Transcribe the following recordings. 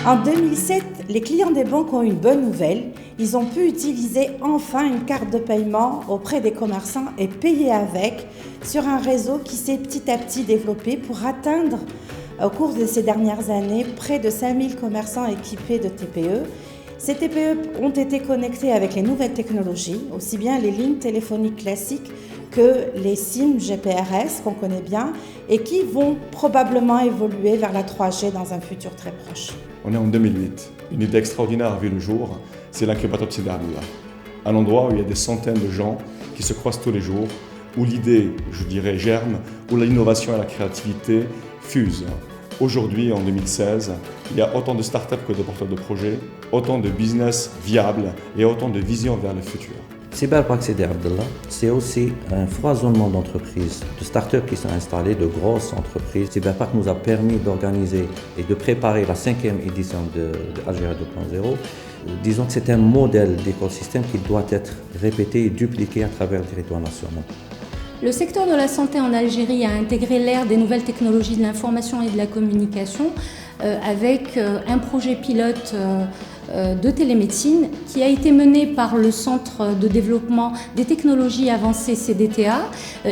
En 2007, les clients des banques ont une bonne nouvelle. Ils ont pu utiliser enfin une carte de paiement auprès des commerçants et payer avec sur un réseau qui s'est petit à petit développé pour atteindre, au cours de ces dernières années, près de 5000 commerçants équipés de TPE. Ces TPE ont été connectés avec les nouvelles technologies, aussi bien les lignes téléphoniques classiques que les SIM GPRS qu'on connaît bien et qui vont probablement évoluer vers la 3G dans un futur très proche. On est en 2008. Une idée extraordinaire a vu le jour, c'est l'incubateur de Sidi Abdallah. Un endroit où il y a des centaines de gens qui se croisent tous les jours, où l'idée, je dirais, germe, où l'innovation et la créativité fusent. Aujourd'hui, en 2016, il y a autant de startups que de porteurs de projets, autant de business viables et autant de visions vers le futur. Cyberpark Sidi Abdallah, c'est aussi un foisonnement d'entreprises, de startups qui sont installées, de grosses entreprises. Cyberpark nous a permis d'organiser et de préparer la 5e édition de Algérie 2.0. Disons que c'est un modèle d'écosystème qui doit être répété et dupliqué à travers le territoire national. Le secteur de la santé en Algérie a intégré l'ère des nouvelles technologies de l'information et de la communication avec un projet pilote de télémédecine qui a été mené par le Centre de développement des technologies avancées CDTA.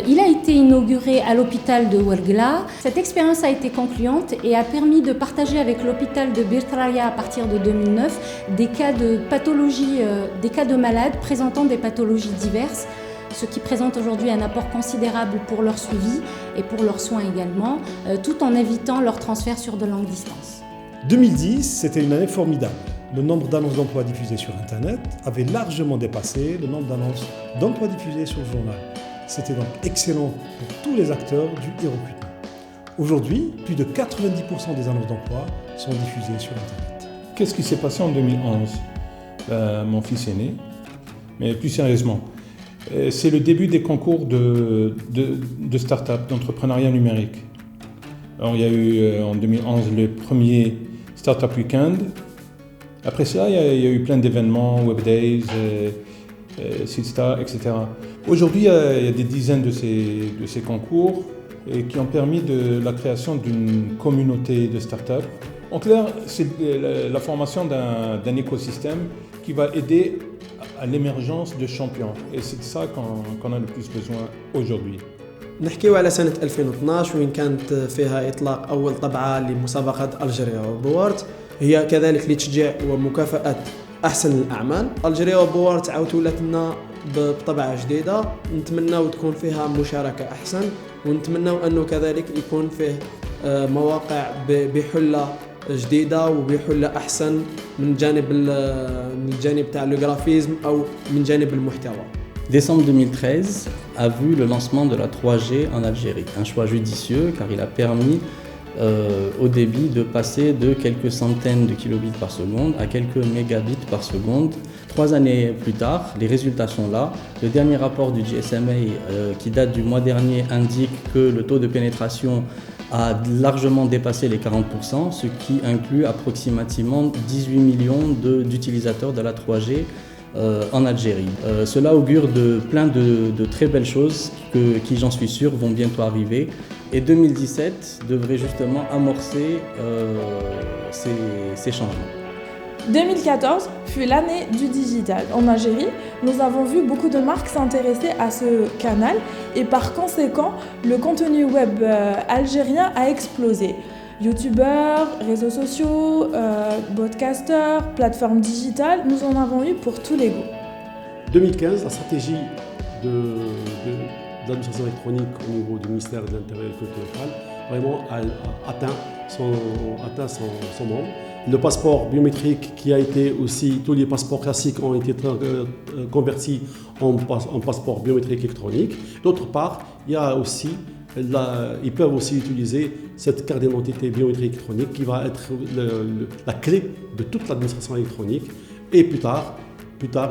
Il a été inauguré à l'hôpital de Ouargla. Cette expérience a été concluante et a permis de partager avec l'hôpital de Birtraya à partir de 2009 des cas de pathologie, des cas de malades présentant des pathologies diverses, ce qui présente aujourd'hui un apport considérable pour leur suivi et pour leurs soins également, tout en évitant leur transfert sur de longues distances. 2010, c'était une année formidable. Le nombre d'annonces d'emploi diffusées sur Internet avait largement dépassé le nombre d'annonces d'emploi diffusées sur le journal. C'était donc excellent pour tous les acteurs du e-recrutement. Aujourd'hui, plus de 90% des annonces d'emploi sont diffusées sur Internet. Qu'est-ce qui s'est passé en 2011 ? Mon fils est né, mais plus sérieusement, c'est le début des concours de start-up, d'entrepreneuriat numérique. Alors, il y a eu en 2011 le premier Startup Weekend. Après ça, il y a eu plein d'événements, Web Days, Seedstar, etc. Aujourd'hui, il y a des dizaines de ces concours qui ont permis de la création d'une communauté de start-up. En clair, c'est la formation d'un écosystème qui va aider à l'émergence de champions. Et c'est de ça qu'on a le plus besoin aujourd'hui. نحكيو على سنة 2012 وين كانت فيها إطلاق أول طبعة لمسابقة ألجيريا بوارت، هي كذلك لتشجيع ومكافأة أحسن الأعمال. ألجيريا بوارت عاود ولات لنا بطبعة جديدة، نتمناو تكون فيها مشاركة أحسن ونتمناو أنه كذلك يكون فيه مواقع بحلة جديدة وبحلة أحسن من الجانب تاع الجرافيزم أو من جانب المحتوى. Décembre 2013 a vu le lancement de la 3G en Algérie. Un choix judicieux car il a permis au débit de passer de quelques centaines de kilobits par seconde à quelques mégabits par seconde. 3 années plus tard, les résultats sont là. Le dernier rapport du GSMA qui date du mois dernier indique que le taux de pénétration a largement dépassé les 40%, ce qui inclut approximativement 18 millions d'utilisateurs de la 3G en Algérie. Cela augure de plein de très belles choses qui, j'en suis sûr, vont bientôt arriver. Et 2017 devrait justement amorcer ces changements. 2014 fut l'année du digital. En Algérie, nous avons vu beaucoup de marques s'intéresser à ce canal et par conséquent, le contenu web algérien a explosé. Youtubeurs, réseaux sociaux, podcasters, plateformes digitales, nous en avons eu pour tous les goûts. 2015, la stratégie de l'administration électronique au niveau du ministère de l'Intérieur et de la Culture locale vraiment a atteint son nombre. Le passeport biométrique qui a été aussi, tous les passeports classiques ont été convertis en passeport biométrique électronique. D'autre part, il y a aussi ils peuvent aussi utiliser cette carte d'identité biométrique électronique qui va être la clé de toute l'administration électronique. Et plus tard,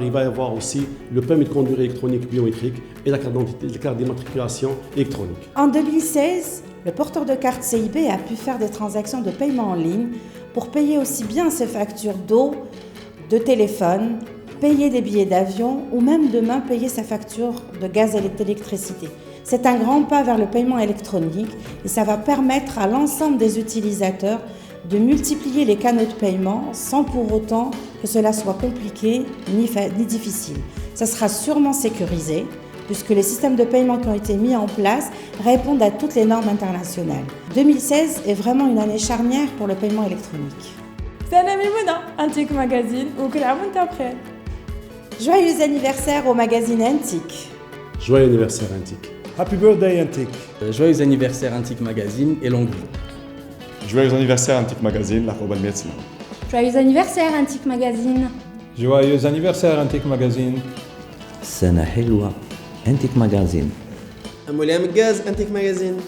il va y avoir aussi le permis de conduire électronique biométrique et la carte d'immatriculation électronique. En 2016, le porteur de carte CIB a pu faire des transactions de paiement en ligne pour payer aussi bien ses factures d'eau, de téléphone, payer des billets d'avion ou même demain payer sa facture de gaz et d'électricité. C'est un grand pas vers le paiement électronique et ça va permettre à l'ensemble des utilisateurs de multiplier les canaux de paiement sans pour autant que cela soit compliqué ni difficile. Ça sera sûrement sécurisé, puisque les systèmes de paiement qui ont été mis en place répondent à toutes les normes internationales. 2016 est vraiment une année charnière pour le paiement électronique. سنة ميمونة Antique Magazine وكل عام وانت بخير. Joyeux anniversaire au magazine Antique. Joyeux anniversaire Antique. Happy birthday Antique. Joyeux anniversaire Antique Magazine et longue vie. Joyeux anniversaire Antique Magazine, la Robal Metzna. Joyeux anniversaire Antique Magazine. Joyeux anniversaire Antique Magazine. سنة حلوة Antique Magazine. أمولي مقاز Antique Magazine.